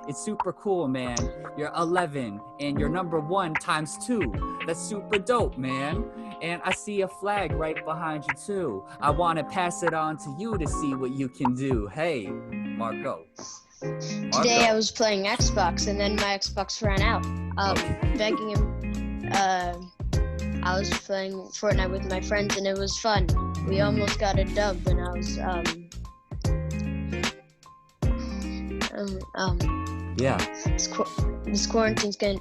It's super cool, man. You're 11 and you're number 1 times 2. That's super dope, man. And I see a flag right behind you too. I want to pass it on to you to see what you can do. Hey, Marco. Today I was playing Xbox and then my Xbox ran out. Begging him. I was playing Fortnite with my friends and it was fun. We almost got a dub and I was Yeah. This quarantine's getting.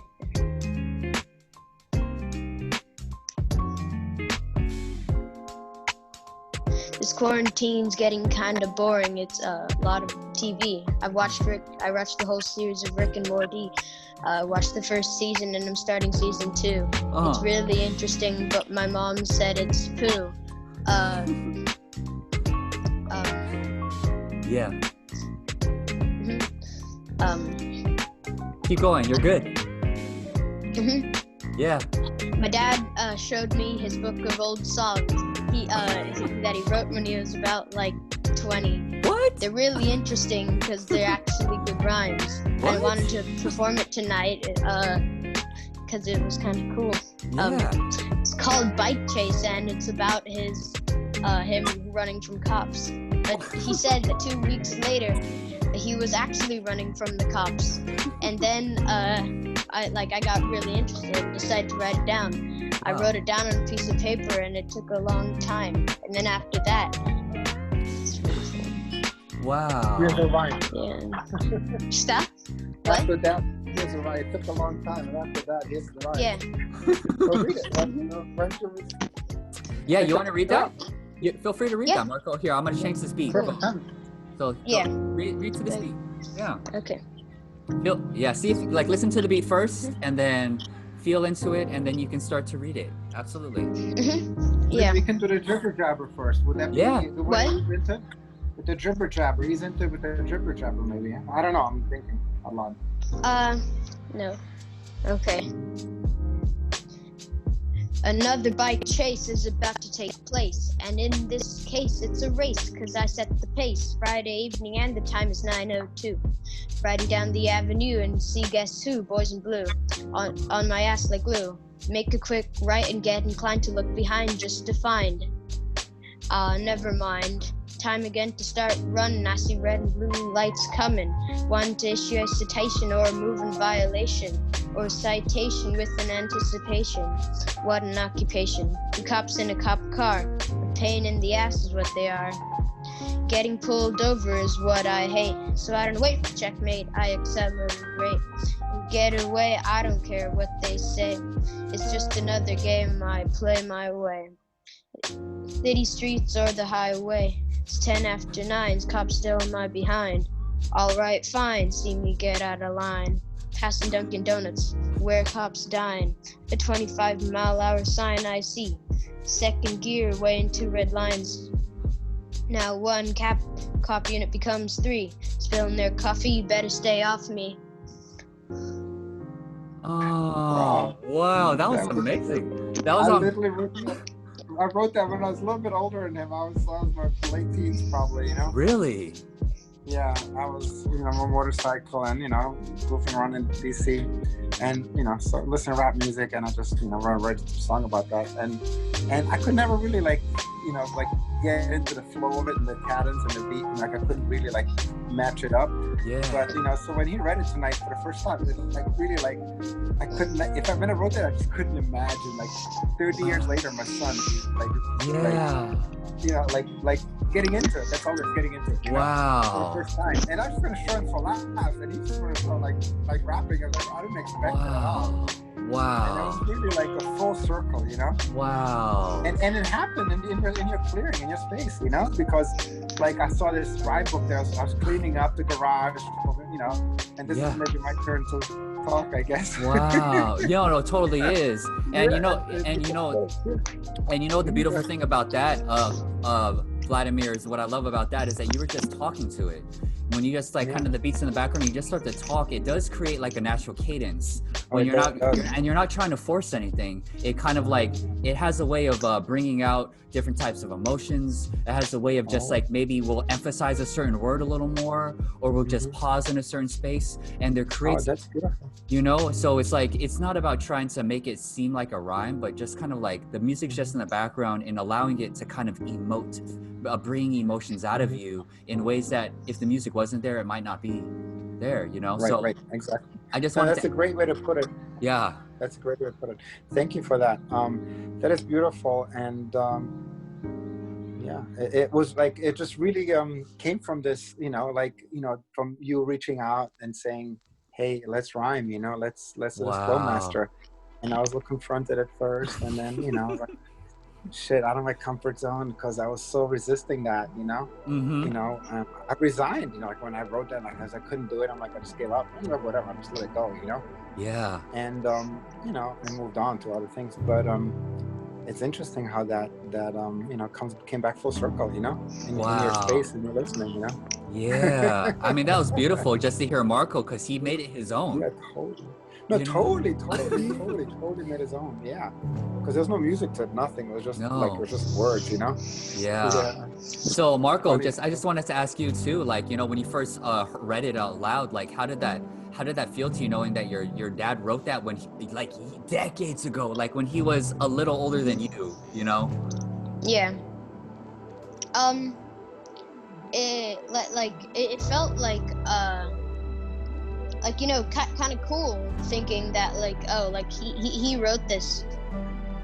This quarantine's getting kind of boring. It's a lot of TV. I watched the whole series of Rick and Morty. Watched the first season and I'm starting season 2. It's really interesting, but my mom said it's poo. Yeah. Keep going. You're good. Yeah. My dad showed me his book of old songs that he wrote when he was about like 20. What? They're really interesting because they're actually good rhmes. What? I wanted to perform it tonight because it was kind of cool. Yeah. It's called Bike Chase and it's about him running from cops. But he said that 2 weeks later he was actually running from the cops. And then I got really interested and decided to write it down. I wrote it down on a piece of paper and it took a long time. And then after that, it's really fun. Wow. Here's a rhyme. Yeah. Stop? What? After that, here's a rhyme. It took a long time, and after that, here's the rhyme. Yeah. So read it. You know, friendship is... Yeah, you want to read that? Feel free to read Yeah. that, Marco. Here, I'm going to change this beat. Perfect time. So Yeah. read to this beat. Yeah. Okay. See if listen to the beat first and then feel into it and then you can start to read it. Absolutely. Yeah. We can do the jibber jabber first. Would that be the way What? he's into? With the jibber jabber. He's into with the jibber jabber maybe. I don't know. I'm thinking a lot. No. Okay. Another bike chase is about to take place, and in this case it's a race, cause I set the pace. Friday evening and the time is 9:02. Riding down the avenue and see guess who, boys in blue, on my ass like glue. Make a quick right and get inclined to look behind just to find. Never mind. Time again to start running. I see red and blue lights coming. One to issue a citation or a moving violation, or a citation with an anticipation. What an occupation. The cops in a cop car. A pain in the ass is what they are. Getting pulled over is what I hate. So I don't wait for checkmate. I accelerate. Get away, I don't care what they say. It's just another game, I play my way. City streets or the highway. It's 10 after 9, cops still in my behind. Alright, fine, see me get out of line. Passing Dunkin' Donuts, where cops dine. A 25-mile-hour sign I see. Second gear, way into red lines. Now one cop unit becomes 3. Spilling their coffee, you better stay off me. Oh, wow, that was amazing. That was I wrote that when I was a little bit older than him. I was my late teens probably, you know. Really? Yeah, I was, on a motorcycle and, goofing around in DC and, so listening to rap music and I just, write a song about that. And I could never really get into the flow of it and the cadence and the beat. And I couldn't really match it up. Yeah. But, so when he read it tonight for the first time, it really I couldn't, if I wrote that, I just couldn't imagine 30 years later, my son, getting into it. That's all it's getting into. Wow. For the first time. And I was going to show him for laugh, and he's just going to start rapping. I didn't expect that at all. Wow. And it was really a full circle, Wow. And it happened in your clearing, in your space, because I saw this ride book there. I was cleaning up the garage, and this is maybe my turn to talk, I guess. Wow. No, it totally is. And the beautiful thing about that, Vladimir, is what I love about that is that you were just talking to it. when you just like kind of the beats in the background, you just start to talk, it does create like a natural cadence when you're not trying to force anything. It kind of like, it has a way of bringing out different types of emotions. It has a way of just like, maybe we'll emphasize a certain word a little more, or we'll just pause in a certain space, and there creates, that's beautiful. you know, so it's like, it's not about trying to make it seem like a rhyme, but just kind of like the music's just in the background and allowing it to kind of emote, bring emotions out of you in ways that if the music wasn't there, it might not be there, you know? Right, exactly. I just wanted that's a great way to put it. Yeah. That's a great way to put it. Thank you for that. That is beautiful. And yeah, it was like, it just really came from this, you know, like, you know, from you reaching out and saying, hey, let's rhyme, you know, let's do this Flowmaster. And I was a little confronted at first, and then, you know, like, shit, out of my comfort zone, because I was so resisting that, you know. You know, I resigned, you know, like when I wrote that, like, as I couldn't do it, I'm like, I just gave up, you know, whatever, I just let it go, you know. Yeah. And you know, I moved on to other things, but it's interesting how that you know, came back full circle, you know, in your space and your listening, you know. Yeah. I mean, that was beautiful just to hear Marco, because he made it his own. Yeah, totally. No, totally made his own. Yeah, because there's no music to it, nothing. It was just like, it was just words, you know. Yeah. So Marco, I just wanted to ask you too, like, you know, when you first read it out loud, like, how did that feel to you, knowing that your dad wrote that when like decades ago, like when he was a little older than you know? Yeah. It felt like, you know, kind of cool thinking that, like, oh, like he wrote this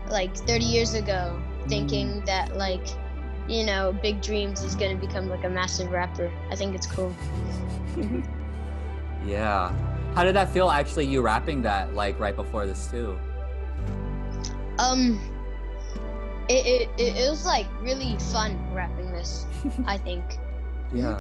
like 30 years ago, thinking that, like, you know, Big Dreams is gonna become like a massive rapper. I think it's cool. Yeah. How did that feel, actually, you rapping that like right before this too? It was like really fun rapping this, I think. Yeah.